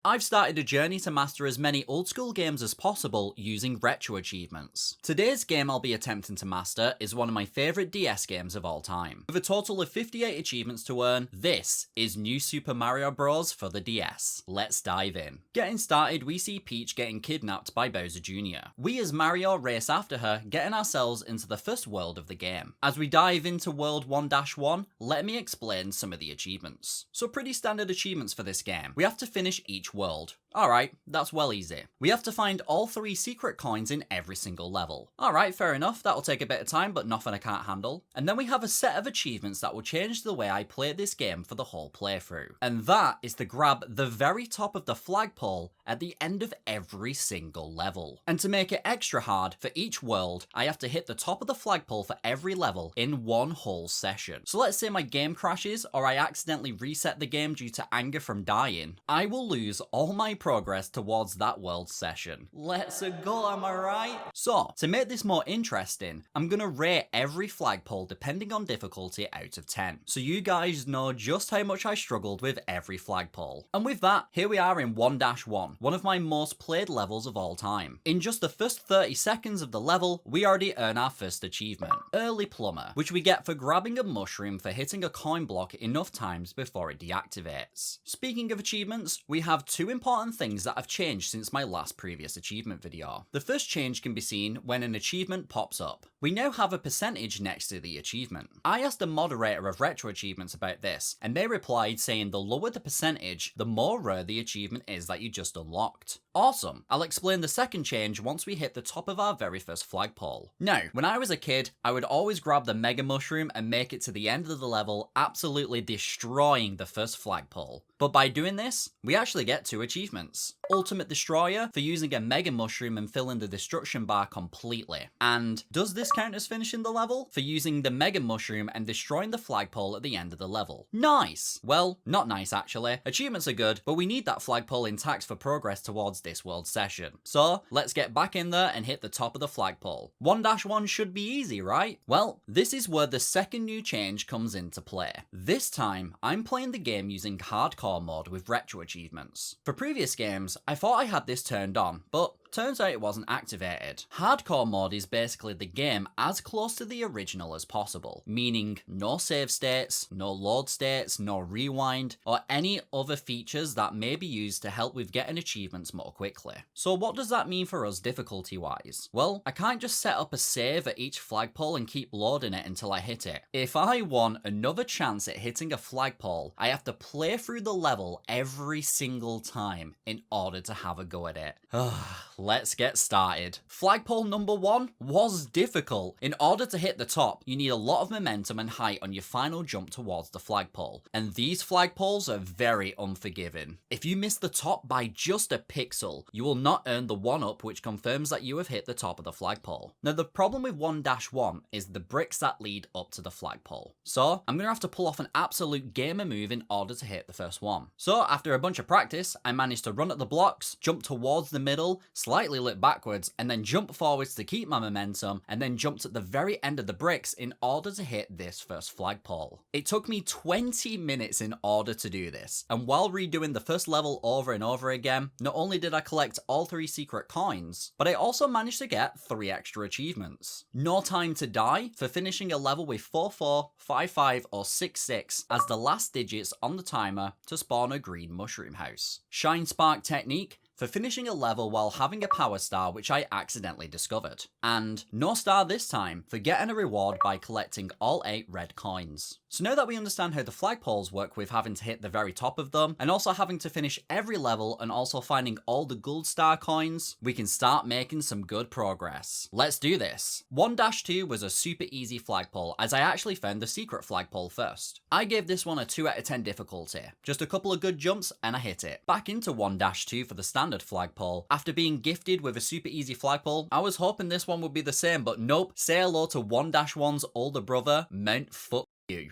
I've started a journey to master as many old school games as possible using retro achievements. Today's game I'll be attempting to master is one of my favourite DS games of all time. With a total of 58 achievements to earn, this is New Super Mario Bros. For the DS. Let's dive in. Getting started, we see Peach getting kidnapped by Bowser Jr. We as Mario race after her, getting ourselves into the first world of the game. As we dive into World 1-1, let me explain some of the achievements. So pretty standard achievements for this game. We have to finish each world. Alright, that's well easy. We have to find all 3 secret coins in every single level. Alright, fair enough, that'll take a bit of time, but nothing I can't handle. And then we have a set of achievements that will change the way I play this game for the whole playthrough. And that is to grab the very top of the flagpole at the end of every single level. And to make it extra hard, for each world, I have to hit the top of the flagpole for every level in one whole session. So let's say my game crashes, or I accidentally reset the game due to anger from dying. I will lose all my progress towards that world session. Let's go, am I right? So, to make this more interesting, I'm gonna rate every flagpole depending on difficulty out of 10. So you guys know just how much I struggled with every flagpole. And with that, here we are in 1-1, one of my most played levels of all time. In just the first 30 seconds of the level, we already earn our first achievement, Early Plumber, which we get for grabbing a mushroom for hitting a coin block enough times before it deactivates. Speaking of achievements, we have 2 important things that have changed since my last previous achievement video. The first change can be seen when an achievement pops up. We now have a percentage next to the achievement. I asked the moderator of Retro Achievements about this, and they replied saying the lower the percentage, the more rare the achievement is that you just unlocked. Awesome. I'll explain the second change once we hit the top of our very first flagpole. Now, when I was a kid, I would always grab the Mega Mushroom and make it to the end of the level, absolutely destroying the first flagpole. But by doing this, we actually get 2 achievements. Ultimate Destroyer for using a Mega Mushroom and filling the destruction bar completely. And does this count as finishing the level? For using the Mega Mushroom and destroying the flagpole at the end of the level. Nice! Well, not nice actually. Achievements are good, but we need that flagpole intact for progress towards this world session. So, let's get back in there and hit the top of the flagpole. 1-1 should be easy, right? Well, this is where the second new change comes into play. This time, I'm playing the game using hardcore mode with retro achievements. For previous games, I thought I had this turned on, but turns out it wasn't activated. Hardcore mode is basically the game as close to the original as possible, meaning no save states, no load states, no rewind, or any other features that may be used to help with getting achievements more quickly. So what does that mean for us difficulty wise? Well, I can't just set up a save at each flagpole and keep loading it until I hit it. If I want another chance at hitting a flagpole, I have to play through the level every single time in order to have a go at it. Let's get started. Flagpole number 1 was difficult. In order to hit the top, you need a lot of momentum and height on your final jump towards the flagpole. And these flagpoles are very unforgiving. If you miss the top by just a pixel, you will not earn the 1-up which confirms that you have hit the top of the flagpole. Now the problem with 1-1 is the bricks that lead up to the flagpole. So I'm going to have to pull off an absolute gamer move in order to hit the first one. So after a bunch of practice, I managed to run at the blocks, jump towards the middle, slightly look backwards, and then jump forwards to keep my momentum, and then jumped at the very end of the bricks in order to hit this first flagpole. It took me 20 minutes in order to do this, and while redoing the first level over and over again, not only did I collect all 3 secret coins, but I also managed to get 3 extra achievements. No Time to Die for finishing a level with 44, 55, or 66 as the last digits on the timer to spawn a green mushroom house. Shine Spark Technique for finishing a level while having a power star which I accidentally discovered. And no star this time for getting a reward by collecting all 8 red coins. So now that we understand how the flagpoles work with having to hit the very top of them, and also having to finish every level and also finding all the gold star coins, we can start making some good progress. Let's do this. 1-2 was a super easy flagpole as I actually found the secret flagpole first. I gave this one a 2 out of 10 difficulty. Just a couple of good jumps and I hit it. Back into 1-2 for the standard flagpole. After being gifted with a super easy flagpole, I was hoping this one would be the same, but nope. Say hello to 1-1's older brother, Mount Fuck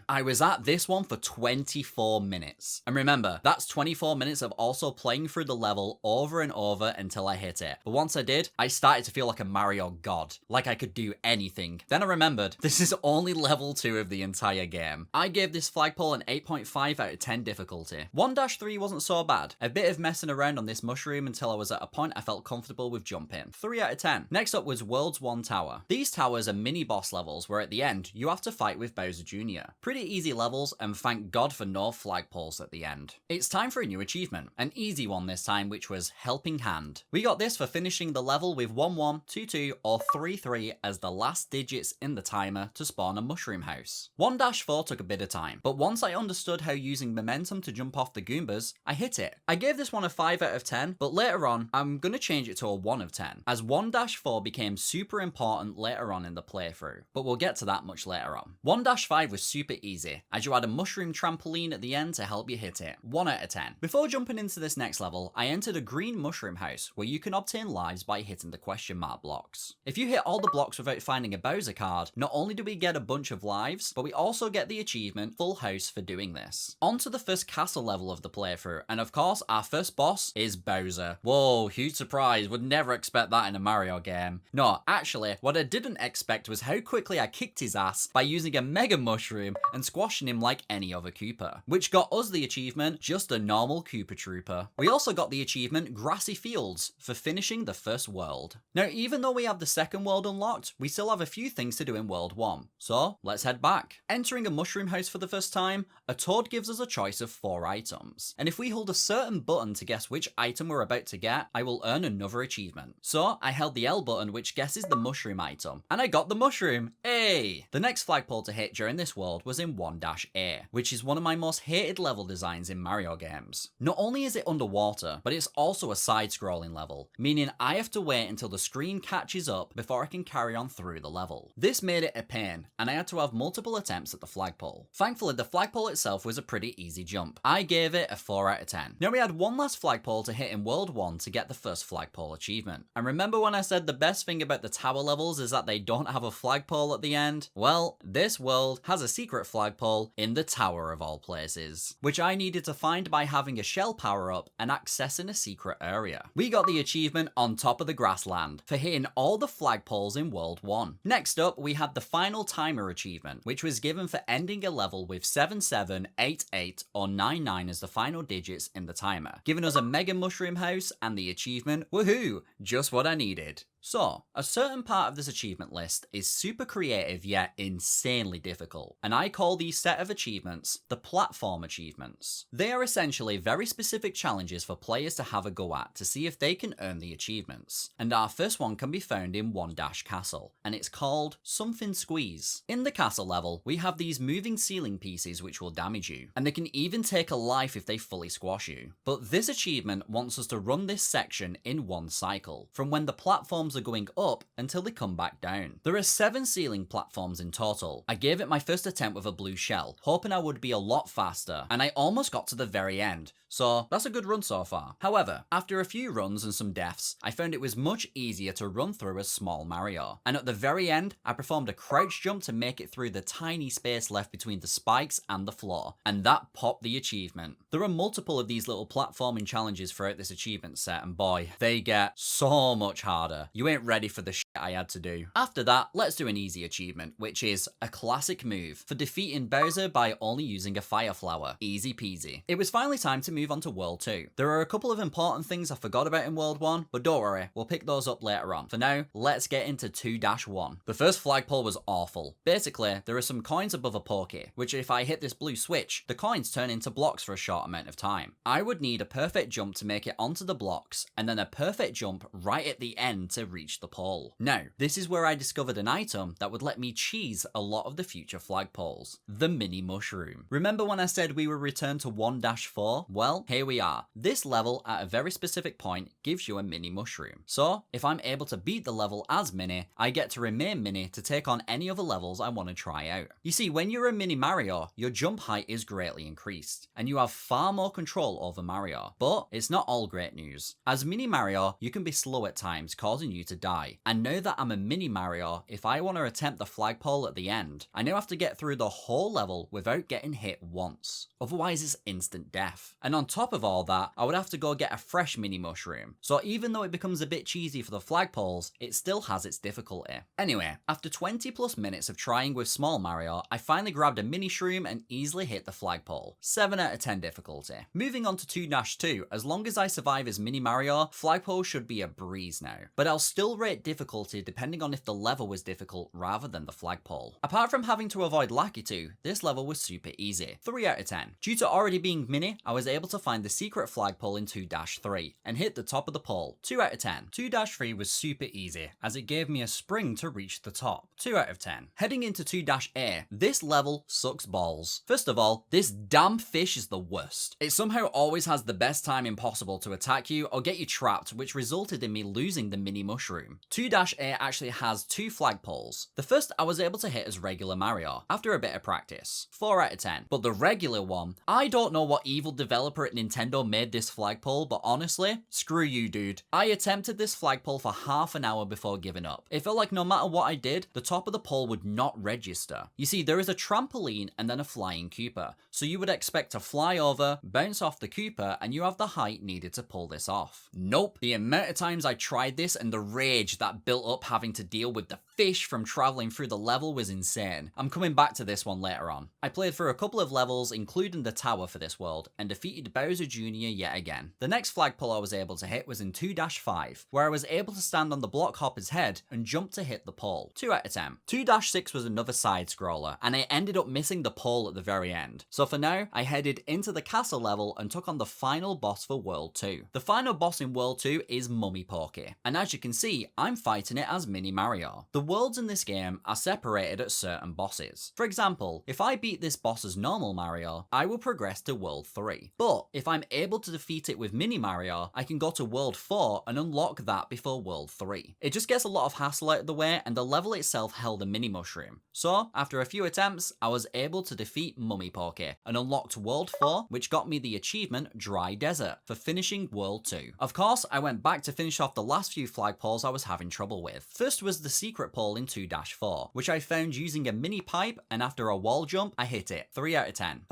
I was at this one for 24 minutes. And remember, that's 24 minutes of also playing through the level over and over until I hit it. But once I did, I started to feel like a Mario god, like I could do anything. Then I remembered, this is only level 2 of the entire game. I gave this flagpole an 8.5 out of 10 difficulty. 1-3 wasn't so bad. A bit of messing around on this mushroom until I was at a point I felt comfortable with jumping. 3 out of 10. Next up was World's 1 Tower. These towers are mini boss levels where at the end, you have to fight with Bowser Jr. Pretty easy levels, and thank God for no flagpoles at the end. It's time for a new achievement. An easy one this time, which was Helping Hand. We got this for finishing the level with 1-1, 2-2, or 3-3 as the last digits in the timer to spawn a mushroom house. 1-4 took a bit of time, but once I understood how using momentum to jump off the Goombas, I hit it. I gave this one a 5 out of 10, but later on, I'm gonna change it to a 1 of 10, as 1-4 became super important later on in the playthrough, but we'll get to that much later on. 1-5 was super easy, as you had a mushroom trampoline at the end to help you hit it. 1 out of 10. Before jumping into this next level, I entered a green mushroom house where you can obtain lives by hitting the question mark blocks. If you hit all the blocks without finding a Bowser card, not only do we get a bunch of lives, but we also get the achievement Full House for doing this. On to the first castle level of the playthrough, and of course, our first boss is Bowser. Whoa, huge surprise, would never expect that in a Mario game. No, actually, what I didn't expect was how quickly I kicked his ass by using a Mega Mushroom and squashing him like any other Koopa, which got us the achievement Just a Normal Koopa Trooper. We also got the achievement Grassy Fields for finishing the first world. Now, even though we have the second world unlocked, we still have a few things to do in World 1, so let's head back. Entering a mushroom house for the first time, a toad gives us a choice of 4 items, and if we hold a certain button to guess which item we're about to get, I will earn another achievement. So I held the L button, which guesses the mushroom item, and I got the mushroom. Hey! The next flagpole to hit during this world was in 1-A, which is one of my most hated level designs in Mario games. Not only is it underwater, but it's also a side-scrolling level, meaning I have to wait until the screen catches up before I can carry on through the level. This made it a pain, and I had to have multiple attempts at the flagpole. Thankfully, the flagpole itself was a pretty easy jump. I gave it a 4 out of 10. Now we had one last flagpole to hit in World 1 to get the first flagpole achievement. And remember when I said the best thing about the tower levels is that they don't have a flagpole at the end? Well, this world has a secret flagpole in the tower of all places, which I needed to find by having a shell power up and accessing a secret area. We got the achievement On Top of the Grassland for hitting all the flagpoles in World 1. Next up, we had the final timer achievement, which was given for ending a level with 77, 88, or 99 as the final digits in the timer, giving us a Mega Mushroom House and the achievement, woohoo, just what I needed. So, a certain part of this achievement list is super creative yet insanely difficult, and I call these set of achievements the platform achievements. They are essentially very specific challenges for players to have a go at to see if they can earn the achievements, and our first one can be found in 1-Castle, and it's called Something Squeeze. In the castle level, we have these moving ceiling pieces which will damage you, and they can even take a life if they fully squash you. But this achievement wants us to run this section in one cycle, from when the platforms are going up until they come back down. There are 7 ceiling platforms in total. I gave it my first attempt with a blue shell, hoping I would be a lot faster, and I almost got to the very end, so that's a good run so far. However, after a few runs and some deaths, I found it was much easier to run through as Small Mario, and at the very end, I performed a crouch jump to make it through the tiny space left between the spikes and the floor, and that popped the achievement. There are multiple of these little platforming challenges throughout this achievement set, and boy, they get so much harder. You ain't ready for the shit I had to do. After that, let's do an easy achievement, which is a classic move for defeating Bowser by only using a fire flower. Easy peasy. It was finally time to move on to World 2. There are a couple of important things I forgot about in World 1, but don't worry, we'll pick those up later on. For now, let's get into 2-1. The first flagpole was awful. Basically, there are some coins above a pokey, which if I hit this blue switch, the coins turn into blocks for a short amount of time. I would need a perfect jump to make it onto the blocks, and then a perfect jump right at the end to reach the pole. Now, this is where I discovered an item that would let me cheese a lot of the future flagpoles. The mini mushroom. Remember when I said we were returned to 1-4? Well, Well, here we are. This level at a very specific point gives you a mini mushroom. So, if I'm able to beat the level as Mini, I get to remain Mini to take on any other levels I want to try out. You see, when you're a Mini Mario, your jump height is greatly increased, and you have far more control over Mario. But it's not all great news. As Mini Mario, you can be slow at times, causing you to die. And now that I'm a Mini Mario, if I want to attempt the flagpole at the end, I now have to get through the whole level without getting hit once. Otherwise, it's instant death. And on top of all that, I would have to go get a fresh mini mushroom. So even though it becomes a bit cheesy for the flagpoles, it still has its difficulty. Anyway, after 20 plus minutes of trying with small Mario, I finally grabbed a mini shroom and easily hit the flagpole. 7 out of 10 difficulty. Moving on to 2-2, as long as I survive as Mini Mario, flagpole should be a breeze now. But I'll still rate difficulty depending on if the level was difficult rather than the flagpole. Apart from having to avoid Lakitu, this level was super easy. 3 out of 10. Due to already being Mini, I was able to find the secret flagpole in 2-3 and hit the top of the pole. 2 out of 10. 2-3 was super easy as it gave me a spring to reach the top. 2 out of 10. Heading into 2-A, this level sucks balls. First of all, this damn fish is the worst. It somehow always has the best timing possible to attack you or get you trapped, which resulted in me losing the mini mushroom. 2-A actually has 2 flagpoles. The first I was able to hit as regular Mario after a bit of practice. 4 out of 10. But the regular one, I don't know what evil developer at Nintendo made this flagpole, but honestly, screw you, dude. I attempted this flagpole for half an hour before giving up. It felt like no matter what I did, the top of the pole would not register. You see, there is a trampoline and then a flying Koopa, so you would expect to fly over, bounce off the Koopa, and you have the height needed to pull this off. Nope. The amount of times I tried this and the rage that built up having to deal with the fish from traveling through the level was insane. I'm coming back to this one later on. I played through a couple of levels, including the tower for this world, and defeated Bowser Jr. yet again. The next flagpole I was able to hit was in 2-5, where I was able to stand on the block hopper's head and jump to hit the pole. 2 out of 10. 2-6 was another side scroller, and I ended up missing the pole at the very end. So for now, I headed into the castle level and took on the final boss for World 2. The final boss in World 2 is Mummy Porky, and as you can see, I'm fighting it as Mini Mario. The worlds in this game are separated at certain bosses. For example, if I beat this boss as normal Mario, I will progress to World 3. But if I'm able to defeat it with Mini Mario, I can go to World 4 and unlock that before World 3. It just gets a lot of hassle out of the way, and the level itself held a mini mushroom. So, after a few attempts, I was able to defeat Mummy Porky and unlocked World 4, which got me the achievement Dry Desert for finishing World 2. Of course, I went back to finish off the last few flagpoles I was having trouble with. First was the secret pole in 2-4, which I found using a mini pipe, and after a wall jump, I hit it. 3 out of 10.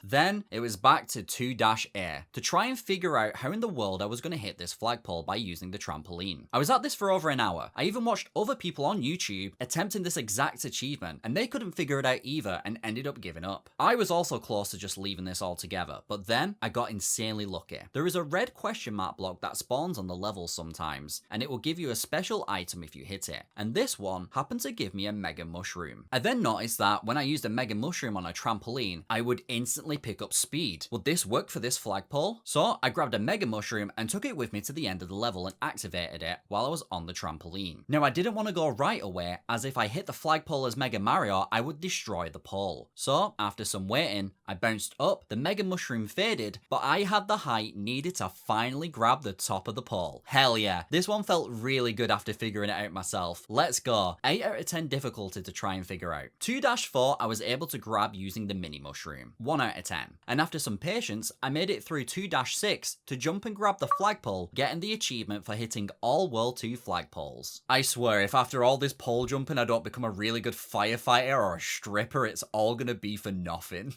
Then it was back to 2-A to try and figure out how in the world I was going to hit this flagpole by using the trampoline. I was at this for over an hour. I even watched other people on YouTube attempting this exact achievement, and they couldn't figure it out either and ended up giving up. I was also close to just leaving this altogether, but then I got insanely lucky. There is a red question mark block that spawns on the level sometimes, and it will give you a special item if you hit it, and this one happened to give me a mega mushroom. I then noticed that when I used a mega mushroom on a trampoline, I would instantly pick up speed. Would this work for this flagpole? So I grabbed a mega mushroom and took it with me to the end of the level and activated it while I was on the trampoline. Now I didn't want to go right away, as if I hit the flagpole as Mega Mario, I would destroy the pole. So after some waiting, I bounced up, the mega mushroom faded, but I had the height needed to finally grab the top of the pole. Hell yeah, this one felt really good after figuring it out myself. Let's go. 8 out of 10 difficulty to try and figure out. 2-4 I was able to grab using the mini mushroom. 1 out of 10. And after some patience, I made it through 2-6 to jump and grab the flagpole, getting the achievement for hitting all World 2 flagpoles. I swear, if after all this pole jumping I don't become a really good firefighter or a stripper, it's all gonna be for nothing.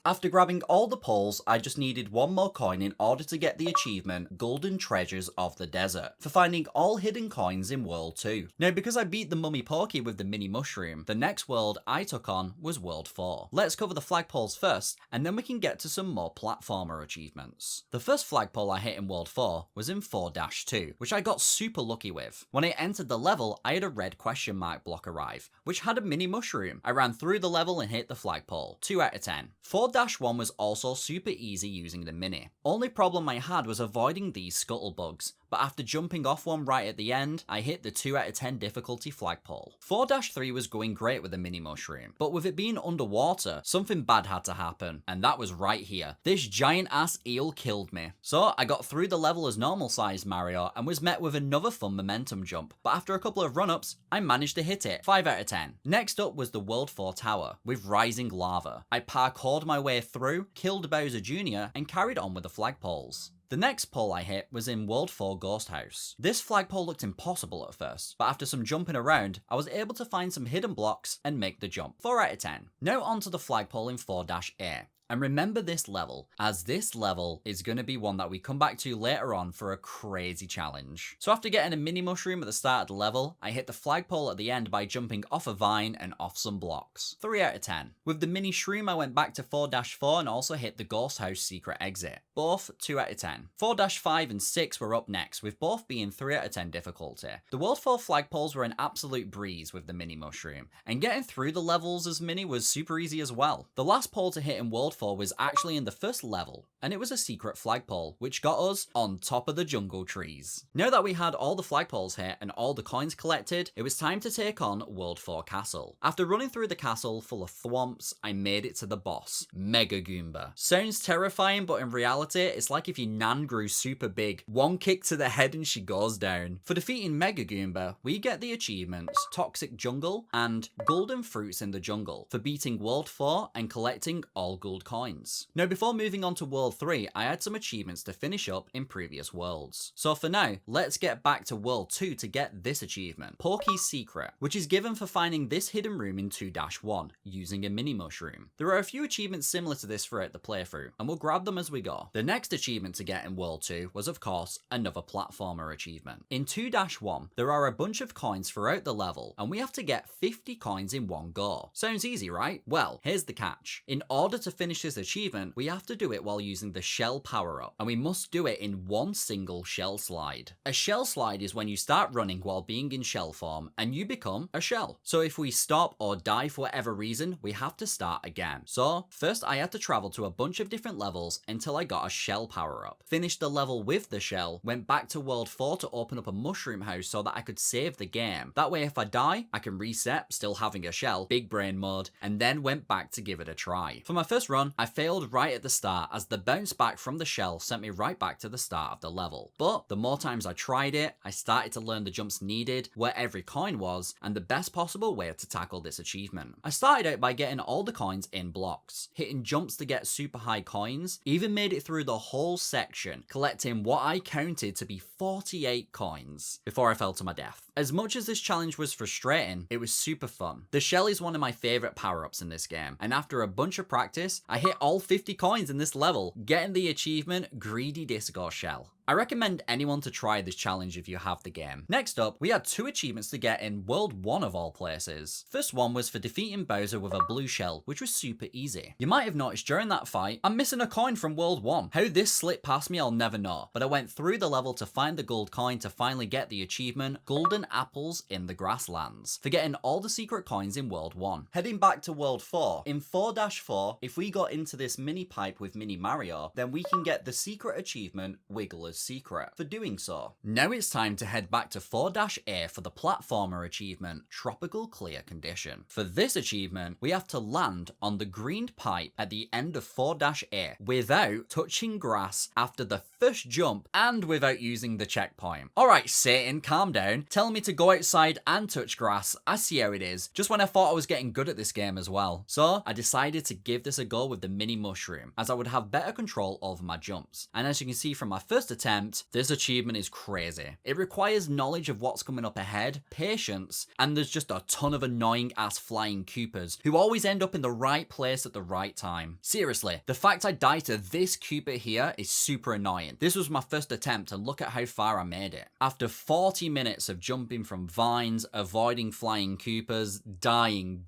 After grabbing all the poles, I just needed one more coin in order to get the achievement Golden Treasures of the Desert for finding all hidden coins in World 2. Now, because I beat the Mummy Porky with the mini mushroom, the next world I took on was World 4. Let's cover the flagpoles first, and then we can get to some more platformer achievements. The first flagpole I hit in World 4 was in 4-2, which I got super lucky with. When I entered the level, I had a red question mark block arrive, which had a mini mushroom. I ran through the level and hit the flagpole. 2 out of 10. 4 4-1 was also super easy using the mini. Only problem I had was avoiding these scuttle bugs, but after jumping off one right at the end, I hit the 2 out of 10 difficulty flagpole. 4-3 was going great with the mini mushroom, but with it being underwater, something bad had to happen, and that was right here. This giant ass eel killed me. So I got through the level as normal sized Mario and was met with another fun momentum jump, but after a couple of run-ups, I managed to hit it, 5 out of 10. Next up was the World 4 tower, with rising lava. I parkoured my way through, killed Bowser Jr., and carried on with the flagpoles. The next pole I hit was in World 4 Ghost House. This flagpole looked impossible at first, but after some jumping around, I was able to find some hidden blocks and make the jump, 4 out of 10. Now onto the flagpole in 4-A. And remember this level, as this level is going to be one that we come back to later on for a crazy challenge. So after getting a mini mushroom at the start of the level, I hit the flagpole at the end by jumping off a vine and off some blocks, 3 out of 10. With the mini shroom, I went back to 4-4 and also hit the Ghost House secret exit, both 2 out of 10. 4-5 and 6 were up next, with both being 3 out of 10 difficulty. The World 4 flagpoles were an absolute breeze with the mini mushroom, and getting through the levels as mini was super easy as well. The last pole to hit in World 4 was actually in the first level, and it was a secret flagpole, which got us on top of the jungle trees. Now that we had all the flagpoles hit and all the coins collected, it was time to take on World 4 Castle. After running through the castle full of thwomps, I made it to the boss, Mega Goomba. Sounds terrifying, but in reality, it's like if your nan grew super big, one kick to the head and she goes down. For defeating Mega Goomba, we get the achievements Toxic Jungle and Golden Fruits in the Jungle for beating World 4 and collecting all gold coins. Now before moving on to World 3, I had some achievements to finish up in previous worlds. So for now, let's get back to World 2 to get this achievement, Porky's Secret, which is given for finding this hidden room in 2-1, using a mini mushroom. There are a few achievements similar to this throughout the playthrough, and we'll grab them as we go. The next achievement to get in World 2 was of course another platformer achievement. In 2-1, there are a bunch of coins throughout the level, and we have to get 50 coins in one go. Sounds easy, right? Well, here's the catch. In order to finish this achievement, we have to do it while using the shell power-up, and we must do it in one single shell slide. A shell slide is when you start running while being in shell form, and you become a shell. So if we stop or die for whatever reason, we have to start again. So first I had to travel to a bunch of different levels until I got a shell power-up. Finished the level with the shell, went back to World 4 to open up a mushroom house so that I could save the game. That way if I die, I can reset, still having a shell, big brain mode, and then went back to give it a try. For my first run, I failed right at the start as the bounce back from the shell sent me right back to the start of the level. But the more times I tried it, I started to learn the jumps needed, where every coin was, and the best possible way to tackle this achievement. I started out by getting all the coins in blocks, hitting jumps to get super high coins, even made it through the whole section, collecting what I counted to be 48 coins, before I fell to my death. As much as this challenge was frustrating, it was super fun. The shell is one of my favourite power-ups in this game, and after a bunch of practice, I hit all 50 coins in this level, getting the achievement Greedy Disco Shell. I recommend anyone to try this challenge if you have the game. Next up, we had 2 achievements to get in World 1 of all places. First one was for defeating Bowser with a blue shell, which was super easy. You might have noticed during that fight, I'm missing a coin from World 1. How this slipped past me, I'll never know, but I went through the level to find the gold coin to finally get the achievement Golden Apples in the Grasslands, for getting all the secret coins in World 1. Heading back to World 4, in 4-4, if we got into this mini pipe with Mini Mario, then we can get the secret achievement Wiggler's Secret for doing so. Now it's time to head back to 4-A for the platformer achievement Tropical Clear Condition. For this achievement, we have to land on the green pipe at the end of 4-A without touching grass after the first jump and without using the checkpoint. Alright Satan, calm down. Tell me to go outside and touch grass. I see how it is. Just when I thought I was getting good at this game as well. So I decided to give this a go with the mini mushroom, as I would have better control over my jumps. And as you can see from my first attempt, this achievement is crazy. It requires knowledge of what's coming up ahead, patience, and there's just a ton of annoying ass flying Koopas who always end up in the right place at the right time. Seriously, the fact I die to this Koopa here is super annoying. This was my first attempt and look at how far I made it. After 40 minutes of jumping from vines, avoiding flying Koopas, dying,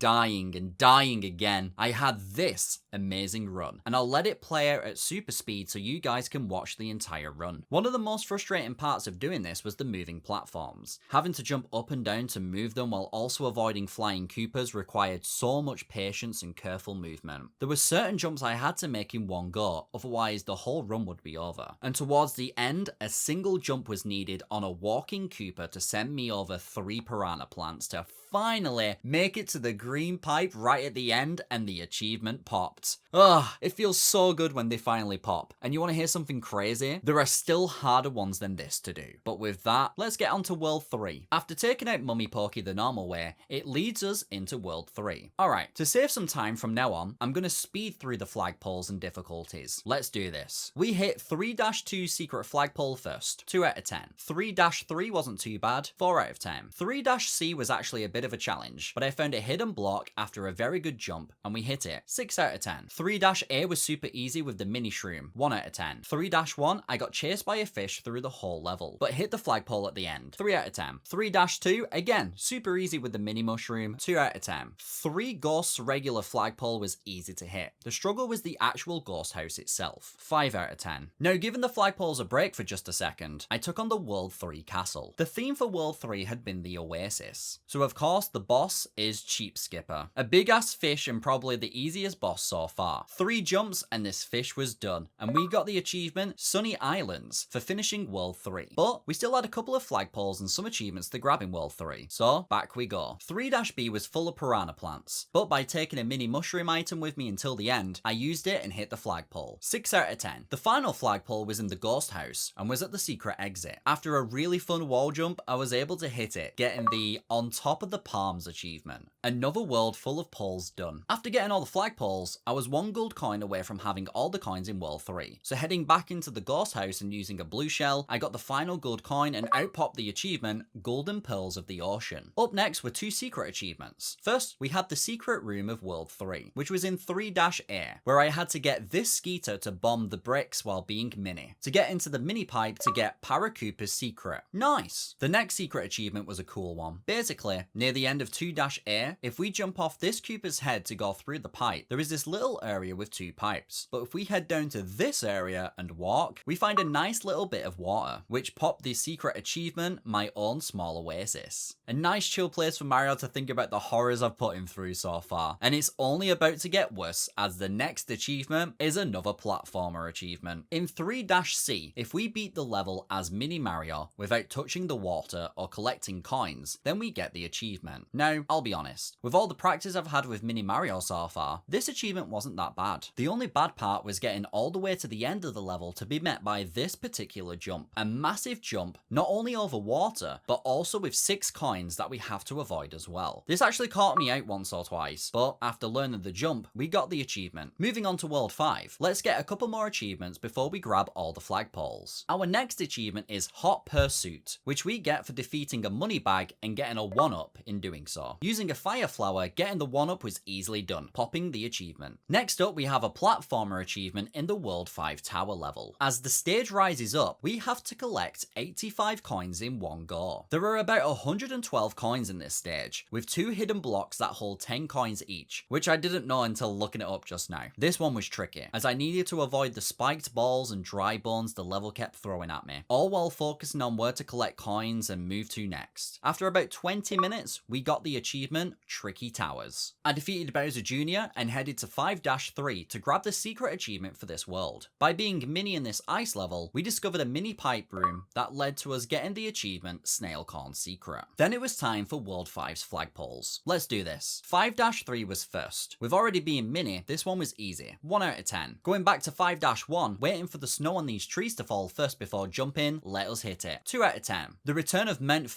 and dying again, I had this amazing run. And I'll let it play out at super speed so you guys can watch the entire run. One of the most frustrating parts of doing this was the moving platforms. Having to jump up and down to move them while also avoiding flying Koopas required so much patience and careful movement. There were certain jumps I had to make in one go, otherwise the whole run would be over. And towards the end, a single jump was needed on a walking Koopa to send me over 3 piranha plants to finally make it to the green pipe right at the end, and the achievement popped. Ugh, it feels so good when they finally pop. And you want to hear something crazy? There are still harder ones than this to do. But with that, let's get on to World 3. After taking out Mummy Pokey the normal way, it leads us into World 3. Alright, to save some time from now on, I'm going to speed through the flagpoles and difficulties. Let's do this. We hit 3-2 secret flagpole first, 2 out of 10. 3-3 wasn't too bad, 4 out of 10. 3-C was actually a bit of a challenge, but I found a hidden block after a very good jump, and we hit it, 6 out of 10. 3-A was super easy with the mini shroom, 1 out of 10. 3-1, I got chased by a fish through the whole level, but hit the flagpole at the end, 3 out of 10. 3-2, again, super easy with the mini mushroom, 2 out of 10. 3 Ghosts regular flagpole was easy to hit. The struggle was the actual ghost house itself, 5 out of 10. Now, giving the flagpoles a break for just a second, I took on the World 3 castle. The theme for World 3 had been the Oasis. So of course, the boss is Cheap Skipper, a big ass fish and probably the easiest boss so far. 3 jumps and this fish was done, and we got the achievement Sunny Islands for finishing World 3. But we still had a couple of flagpoles and some achievements to grab in World 3, so back we go. 3-B was full of piranha plants, but by taking a mini mushroom item with me until the end, I used it and hit the flagpole, 6 out of 10. The final flagpole was in the ghost house and was at the secret exit. After a really fun wall jump, I was able to hit it, getting the On Top of the Palms achievement. Another world full of poles done. After getting all the flagpoles, I was 1 gold coin away from having all the coins in World 3. So heading back into the ghost house and using a blue shell, I got the final gold coin and out popped the achievement Golden Pearls of the Ocean. Up next were 2 secret achievements. First, we had the secret room of World 3, which was in 3-A, where I had to get this skeeter to bomb the bricks while being mini, to get into the mini pipe to get Paracoopa's secret. Nice! The next secret achievement was a cool one. Basically, near the end of 2-A, if we jump off this Koopa's head to go through the pipe, there is this little area with 2 pipes. But if we head down to this area and walk, we find a nice little bit of water, which popped the secret achievement, My Own Small Oasis. A nice chill place for Mario to think about the horrors I've put him through so far. And it's only about to get worse, as the next achievement is another platformer achievement. In 3-C, if we beat the level as Mini Mario without touching the water or collecting coins, then we get the achievement. Now, I'll be honest, with all the practice I've had with Mini Mario so far, this achievement wasn't that bad. The only bad part was getting all the way to the end of the level to be met by this particular jump. A massive jump, not only over water, but also with 6 coins that we have to avoid as well. This actually caught me out once or twice, but after learning the jump, we got the achievement. Moving on to World 5, let's get a couple more achievements before we grab all the flagpoles. Our next achievement is Hot Pursuit, which we get for defeating a money bag and getting a 1-up in doing so. Using a fire flower, getting the 1-up was easily done, popping the achievement. Next up, we have a platformer achievement in the World 5 tower level. As the stage rises up, we have to collect 85 coins in one go. There are about 112 coins in this stage, with 2 hidden blocks that hold 10 coins each, which I didn't know until looking it up just now. This one was tricky, as I needed to avoid the spiked balls and dry bones the level kept throwing at me, all while focusing on where to collect coins and move to next. After about 20 minutes, we got the achievement Tricky Towers. I defeated Bowser Jr. and headed to 5-3 to grab the secret achievement for this world. By being mini in this ice level, we discovered a mini pipe room that led to us getting the achievement Snailcorn Secret. Then it was time for World 5's flagpoles. Let's do this. 5-3 was first. With already being mini, this one was easy, 1 out of 10. Going back to 5-1, waiting for the snow on these trees to fall first before jumping, let us hit it, 2 out of 10. The return of Ment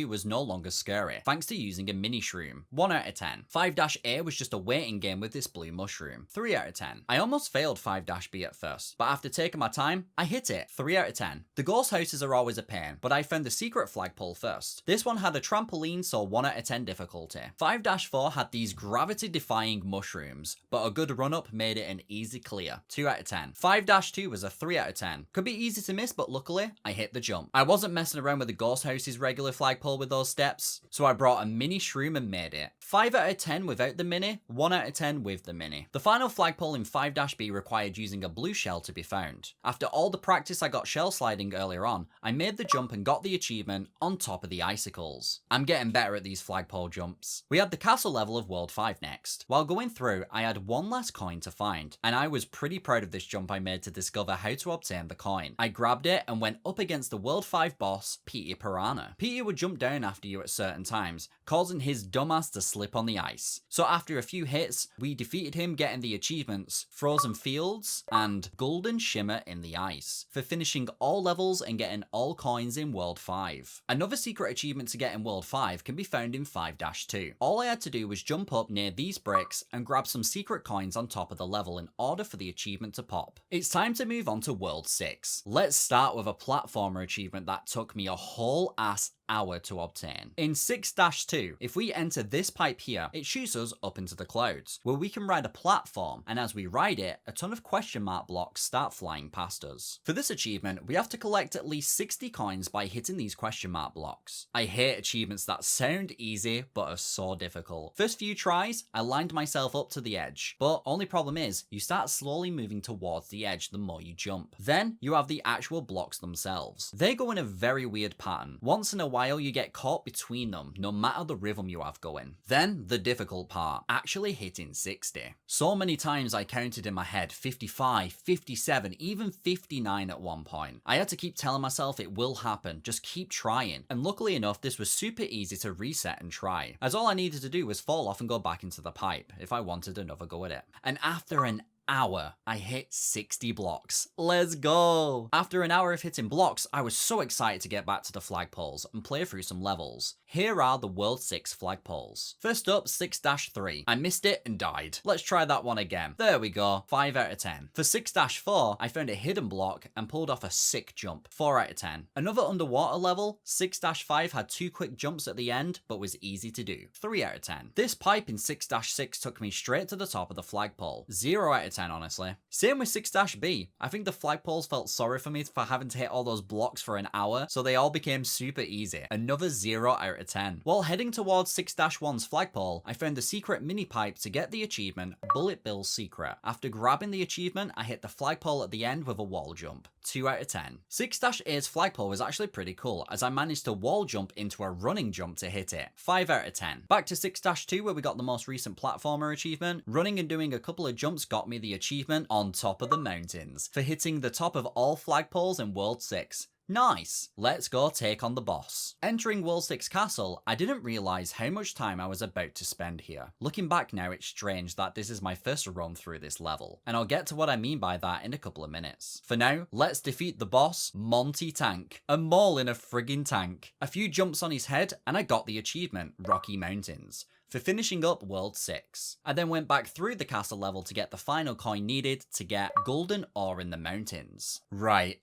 was no longer scary, thanks to using a mini shroom, 1 out of 10. 5-A was just a waiting game with this blue mushroom, 3 out of 10. I almost failed 5-B at first, but after taking my time, I hit it, 3 out of 10. The ghost houses are always a pain, but I found the secret flagpole first. This one had a trampoline, so 1 out of 10 difficulty. 5-4 had these gravity-defying mushrooms, but a good run-up made it an easy clear, 2 out of 10. 5-2 was a 3 out of 10. Could be easy to miss, but luckily, I hit the jump. I wasn't messing around with the ghost houses regular flagpole flagpole with those steps, so I brought a mini shroom and made it. 5 out of 10 without the mini, 1 out of 10 with the mini. The final flagpole in 5-B required using a blue shell to be found. After all the practice I got shell sliding earlier on, I made the jump and got the achievement on top of the icicles. I'm getting better at these flagpole jumps. We had the castle level of World 5 next. While going through, I had one less coin to find, and I was pretty proud of this jump I made to discover how to obtain the coin. I grabbed it and went up against the World 5 boss, Petey Piranha. Petey would jump down after you at certain times, causing his dumbass to slip on the ice. So after a few hits, we defeated him, getting the achievements Frozen Fields and Golden Shimmer in the Ice for finishing all levels and getting all coins in World 5. Another secret achievement to get in World 5 can be found in 5-2. All I had to do was jump up near these bricks and grab some secret coins on top of the level in order for the achievement to pop. It's time to move on to World 6. Let's start with a platformer achievement that took me a whole ass hour to obtain. In 6-2, if we enter this pipe here, it shoots us up into the clouds, where we can ride a platform, and as we ride it, a ton of question mark blocks start flying past us. For this achievement, we have to collect at least 60 coins by hitting these question mark blocks. I hate achievements that sound easy, but are so difficult. First few tries, I lined myself up to the edge, but only problem is, you start slowly moving towards the edge the more you jump. Then, you have the actual blocks themselves. They go in a very weird pattern. Once in a while you get caught between them, no matter the rhythm you have going. Then, the difficult part, actually hitting 60. So many times I counted in my head 55, 57, even 59 at one point. I had to keep telling myself it will happen, just keep trying. And luckily enough, this was super easy to reset and try, as all I needed to do was fall off and go back into the pipe if I wanted another go at it. And after an hour, I hit 60 blocks. Let's go! After an hour of hitting blocks, I was so excited to get back to the flagpoles and play through some levels. Here are the World 6 flagpoles. First up, 6-3. I missed it and died. Let's try that one again. There we go, 5 out of 10. For 6-4, I found a hidden block and pulled off a sick jump, 4 out of 10. Another underwater level, 6-5 had 2 quick jumps at the end, but was easy to do, 3 out of 10. This pipe in 6-6 took me straight to the top of the flagpole, 0 out of 10 honestly. Same with 6-B. I think the flagpoles felt sorry for me for having to hit all those blocks for an hour, so they all became super easy. Another 0 out of 10. While heading towards 6-1's flagpole, I found the secret mini pipe to get the achievement Bullet Bill's Secret. After grabbing the achievement, I hit the flagpole at the end with a wall jump, 2 out of 10. 6-A's flagpole was actually pretty cool, as I managed to wall jump into a running jump to hit it, 5 out of 10. Back to 6-2 where we got the most recent platformer achievement. Running and doing a couple of jumps got me the achievement On Top of the Mountains for hitting the top of all flagpoles in World 6. Nice! Let's go take on the boss. Entering World 6 Castle, I didn't realise how much time I was about to spend here. Looking back now, it's strange that this is my first run through this level, and I'll get to what I mean by that in a couple of minutes. For now, let's defeat the boss, Monty Tank. A mole in a friggin' tank. A few jumps on his head, and I got the achievement, Rocky Mountains, for finishing up World 6. I then went back through the castle level to get the final coin needed to get Golden Ore in the Mountains. Right.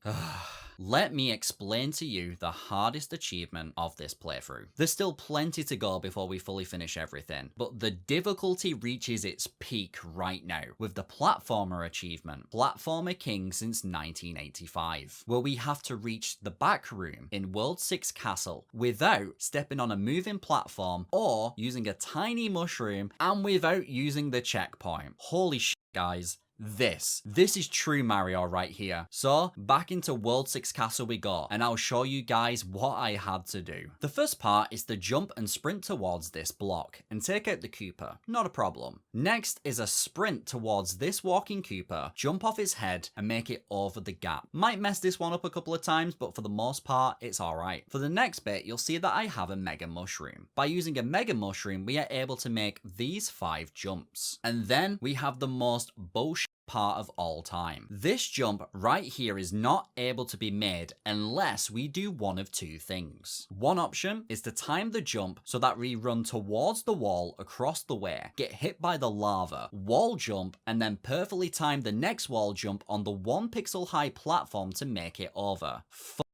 Let me explain to you the hardest achievement of this playthrough. There's still plenty to go before we fully finish everything, but the difficulty reaches its peak right now with the platformer achievement, Platformer King since 1985, where we have to reach the back room in World 6 Castle without stepping on a moving platform or using a tiny mushroom and without using the checkpoint. Holy shit, guys. This is true Mario right here. So, back into World 6 Castle we go, and I'll show you guys what I had to do. The first part is to jump and sprint towards this block, and take out the Koopa, not a problem. Next is a sprint towards this walking Koopa, jump off his head, and make it over the gap. Might mess this one up a couple of times, but for the most part, it's alright. For the next bit, you'll see that I have a Mega Mushroom. By using a Mega Mushroom, we are able to make these 5 jumps. And then, we have the most bullshit part of all time. This jump right here is not able to be made unless we do one of 2 things. One option is to time the jump so that we run towards the wall across the way, get hit by the lava, wall jump, and then perfectly time the next wall jump on the 1 pixel high platform to make it over.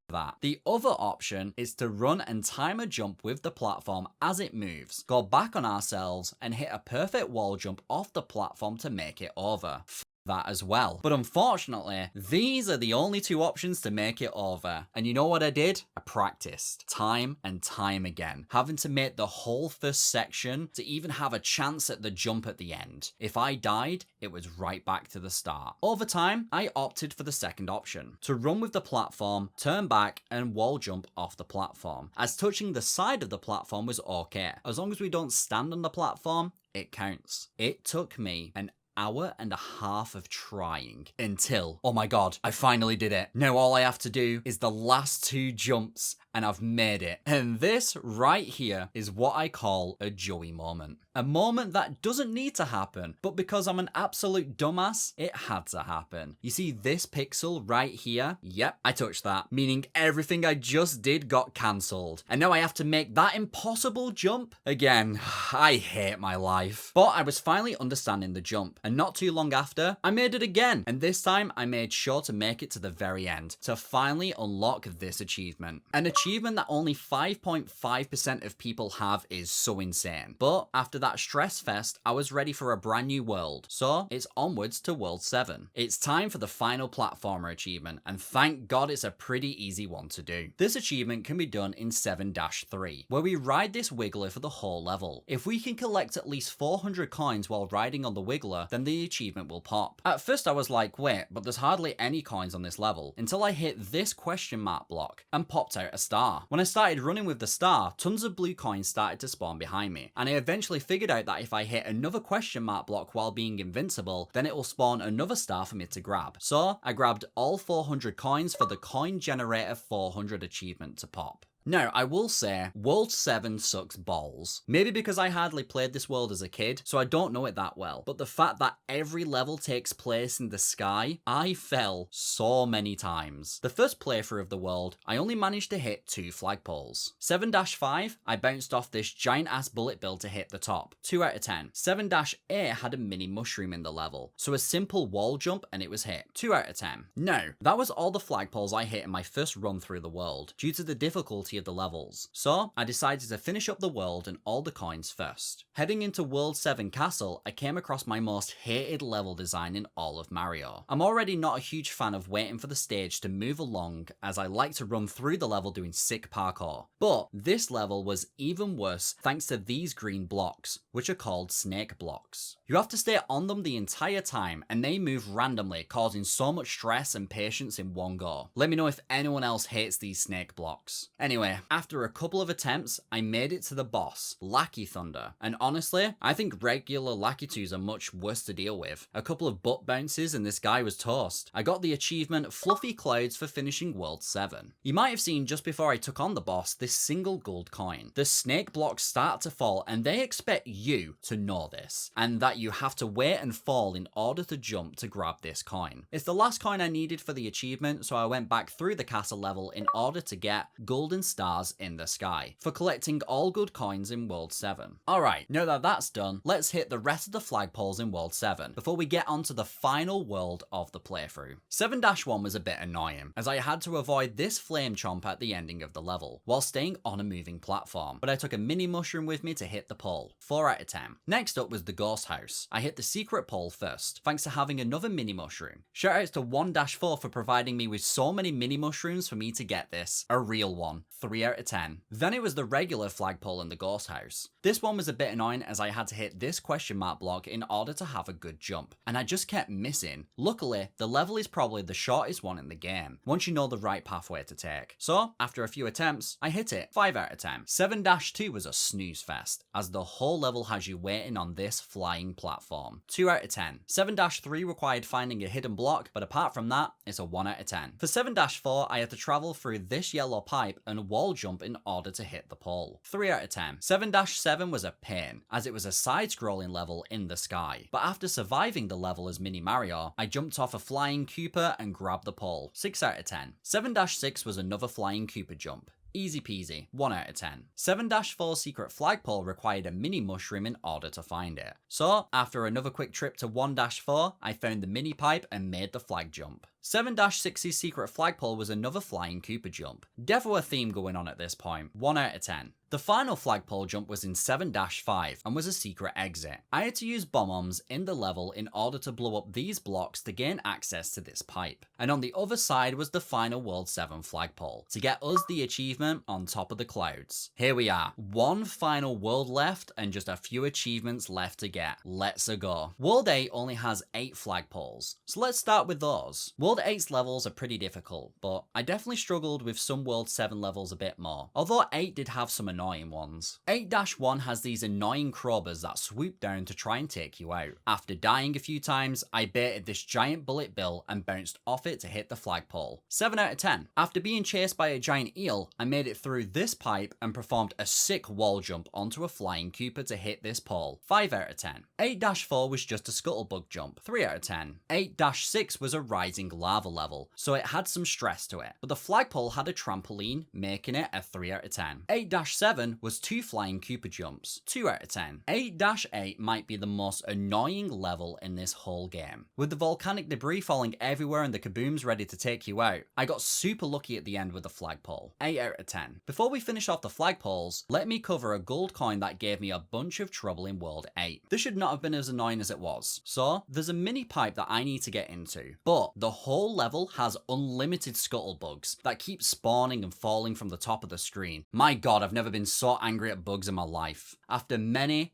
That. The other option is to run and time a jump with the platform as it moves, go back on ourselves, and hit a perfect wall jump off the platform to make it over. that as well. But unfortunately, these are the only two options to make it over. And you know what I did? I practiced time and time again, having to make the whole first section to even have a chance at the jump at the end. If I died, it was right back to the start. Over time, I opted for the second option, to run with the platform, turn back, and wall jump off the platform, as touching the side of the platform was okay. As long as we don't stand on the platform, it counts. It took me an hour and a half of trying until, oh my god, I finally did it. Now all I have to do is the last two jumps and I've made it. And this right here is what I call a Joey moment. A moment that doesn't need to happen, but because I'm an absolute dumbass, it had to happen. You see this pixel right here? Yep, I touched that, meaning everything I just did got cancelled. And now I have to make that impossible jump again. I hate my life. But I was finally understanding the jump, and not too long after, I made it again. And this time, I made sure to make it to the very end, to finally unlock this achievement. An achievement that only 5.5% of people have is so insane. But after that stress fest, I was ready for a brand new world. So it's onwards to World 7. It's time for the final platformer achievement, and thank God it's a pretty easy one to do. This achievement can be done in 7-3, where we ride this wiggler for the whole level. If we can collect at least 400 coins while riding on the wiggler, then the achievement will pop. At first I was like, wait, but there's hardly any coins on this level, until I hit this question mark block and popped out a star. When I started running with the star, tons of blue coins started to spawn behind me, and I eventually figured out that if I hit another question mark block while being invincible, then it will spawn another star for me to grab. So I grabbed all 400 coins for the coin generator 400 achievement to pop. Now, I will say, World 7 sucks balls. Maybe because I hardly played this world as a kid, so I don't know it that well. But the fact that every level takes place in the sky, I fell so many times. The first playthrough of the world, I only managed to hit 2 flagpoles. 7-5, I bounced off this giant ass bullet bill to hit the top. 2 out of 10. 7-8 had a mini mushroom in the level, so a simple wall jump and it was hit. 2 out of 10. Now, that was all the flagpoles I hit in my first run through the world, due to the difficulty of the levels. So I decided to finish up the world and all the coins first. Heading into World 7 Castle, I came across my most hated level design in all of Mario. I'm already not a huge fan of waiting for the stage to move along, as I like to run through the level doing sick parkour. But this level was even worse thanks to these green blocks, which are called snake blocks. You have to stay on them the entire time, and they move randomly, causing so much stress and patience in one go. Let me know if anyone else hates these snake blocks. Anyway, after a couple of attempts, I made it to the boss, Lackey Thunder, and honestly, I think regular Lackey 2s are much worse to deal with. A couple of butt bounces and this guy was toast. I got the achievement Fluffy Clouds for finishing World 7. You might have seen just before I took on the boss this single gold coin. The snake blocks start to fall and they expect you to know this, and that you have to wait and fall in order to jump to grab this coin. It's the last coin I needed for the achievement, so I went back through the castle level in order to get golden stars in the sky for collecting all good coins in World 7. Alright, now that that's done, let's hit the rest of the flagpoles in World 7 before we get onto the final world of the playthrough. 7-1 was a bit annoying, as I had to avoid this flame chomp at the ending of the level, while staying on a moving platform, but I took a mini mushroom with me to hit the pole. 4 out of 10. Next up was the ghost house. I hit the secret pole first, thanks to having another mini mushroom. Shoutouts to 1-4 for providing me with so many mini mushrooms for me to get this. A real one. 3 out of 10. Then it was the regular flagpole in the ghost house. This one was a bit annoying as I had to hit this question mark block in order to have a good jump, and I just kept missing. Luckily, the level is probably the shortest one in the game, once you know the right pathway to take. So, after a few attempts, I hit it. 5 out of 10. 7-2 was a snooze fest, as the whole level has you waiting on this flying platform. 2 out of 10. 7-3 required finding a hidden block, but apart from that, it's a 1 out of 10. For 7-4, I had to travel through this yellow pipe and wall jump in order to hit the pole. 3 out of 10. 7-7 was a pain, as it was a side-scrolling level in the sky, but after surviving the level as Mini Mario, I jumped off a flying Koopa and grabbed the pole. 6 out of 10. 7-6 was another flying Koopa jump. Easy peasy, 1 out of 10. 7-4 secret flagpole required a mini mushroom in order to find it. So, after another quick trip to 1-4, I found the mini pipe and made the flag jump. 7-6's secret flagpole was another flying Koopa jump. Definitely a theme going on at this point. 1 out of 10. The final flagpole jump was in 7-5 and was a secret exit. I had to use bomb-oms in the level in order to blow up these blocks to gain access to this pipe. And on the other side was the final World 7 flagpole to get us the achievement on top of the clouds. Here we are. One final world left and just a few achievements left to get. Let's go. World 8 only has 8 flagpoles, so let's start with those. World 8's levels are pretty difficult, but I definitely struggled with some World 7 levels a bit more, although 8 did have some annoying ones. 8-1 has these annoying crawlers that swoop down to try and take you out. After dying a few times, I baited this giant bullet bill and bounced off it to hit the flagpole. 7 out of 10. After being chased by a giant eel, I made it through this pipe and performed a sick wall jump onto a flying Koopa to hit this pole. 5 out of 10. 8-4 was just a scuttlebug jump. 3 out of 10. 8-6 was a rising lava level, so it had some stress to it, but the flagpole had a trampoline, making it a 3 out of 10. 8-7 was 2 flying Koopa jumps. 2 out of 10. 8-8 might be the most annoying level in this whole game. With the volcanic debris falling everywhere and the kabooms ready to take you out, I got super lucky at the end with the flagpole. 8 out of 10. Before we finish off the flagpoles, let me cover a gold coin that gave me a bunch of trouble in World 8. This should not have been as annoying as it was. So, there's a mini pipe that I need to get into, but the whole level has unlimited scuttlebugs that keep spawning and falling from the top of the screen. My god, I've never been so angry at bugs in my life. After many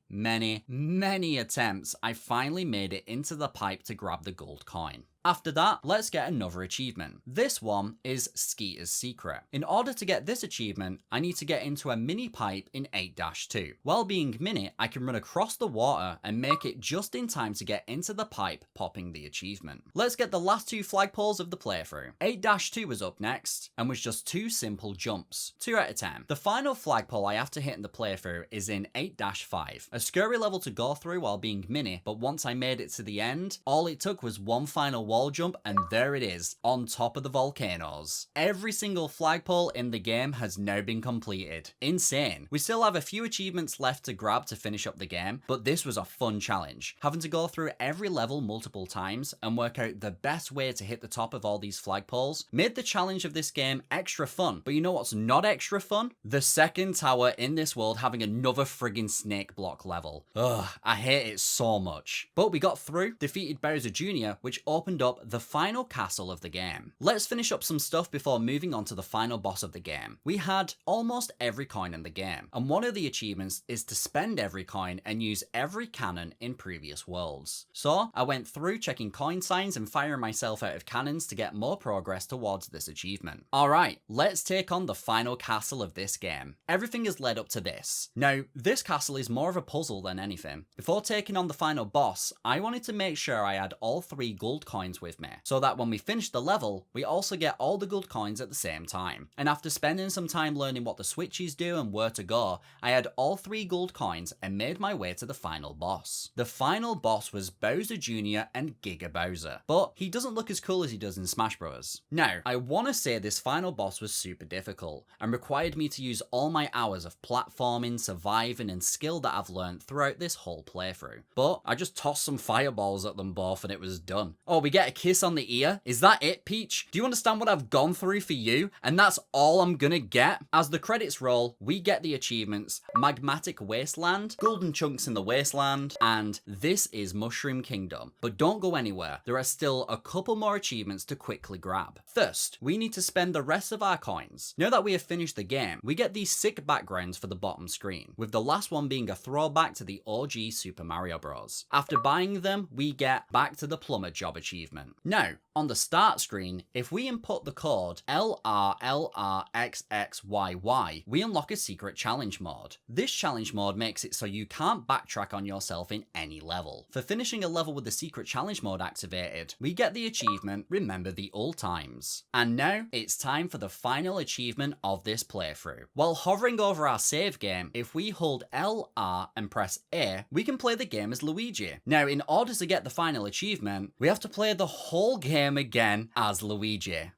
attempts, I finally made it into the pipe to grab the gold coin. After that, let's get another achievement. This one is Skeeter's Secret. In order to get this achievement, I need to get into a mini pipe in 8-2. While being mini, I can run across the water and make it just in time to get into the pipe, popping the achievement. Let's get the last 2 flagpoles of the playthrough. 8-2 was up next, and was just 2 simple jumps. 2 out of 10. The final flagpole I have to hit in the playthrough is in 8-5. A scary level to go through while being mini, but once I made it to the end, all it took was one final wall jump, and there it is, on top of the volcanoes. Every single flagpole in the game has now been completed. Insane. We still have a few achievements left to grab to finish up the game, but this was a fun challenge. Having to go through every level multiple times and work out the best way to hit the top of all these flagpoles made the challenge of this game extra fun. But you know what's not extra fun? The second tower in this world having another friggin' snake block level. Ugh, I hate it so much. But we got through, defeated Bowser Jr., which opened up the final castle of the game. Let's finish up some stuff before moving on to the final boss of the game. We had almost every coin in the game, and one of the achievements is to spend every coin and use every cannon in previous worlds. So I went through checking coin signs and firing myself out of cannons to get more progress towards this achievement. Alright, let's take on the final castle of this game. Everything is led up to this. Now, this castle is more of a puzzle than anything. Before taking on the final boss, I wanted to make sure I had all 3 gold coins with me, so that when we finish the level, we also get all the gold coins at the same time. And after spending some time learning what the switches do and where to go, I had all 3 gold coins and made my way to the final boss. The final boss was Bowser Jr. and Giga Bowser, but he doesn't look as cool as he does in Smash Bros. Now, I want to say this final boss was super difficult and required me to use all my hours of platforming, surviving, and skill that I've learned throughout this whole playthrough. But I just tossed some fireballs at them both and it was done. Oh, we get a kiss on the ear? Is that it, Peach? Do you understand what I've gone through for you? And that's all I'm gonna get? As the credits roll, we get the achievements Magmatic Wasteland, Golden Chunks in the Wasteland, and This is Mushroom Kingdom. But don't go anywhere. There are still a couple more achievements to quickly grab. First, we need to spend the rest of our coins. Now that we have finished the game, we get these sick backgrounds for the bottom screen, with the last one being a throwback to the OG Super Mario Bros. After buying them, we get Back to the Plumber Job achievement. Now, on the start screen, if we input the code LRLRXXYY, we unlock a secret challenge mode. This challenge mode makes it so you can't backtrack on yourself in any level. For finishing a level with the secret challenge mode activated, we get the achievement Remember the Old Times. And now, it's time for the final achievement of this playthrough. While hovering over our save game, if we hold LR and press A, we can play the game as Luigi. Now, in order to get the final achievement, we have to play the whole game again as Luigi.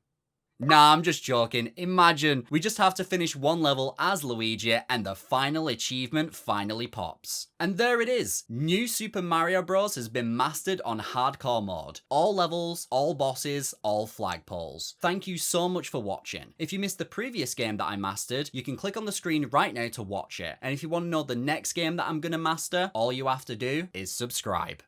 Nah, I'm just joking. Imagine we just have to finish one level as Luigi and the final achievement finally pops. And there it is. New Super Mario Bros. Has been mastered on hardcore mode. All levels, all bosses, all flagpoles. Thank you so much for watching. If you missed the previous game that I mastered, you can click on the screen right now to watch it. And if you want to know the next game that I'm gonna master, all you have to do is subscribe.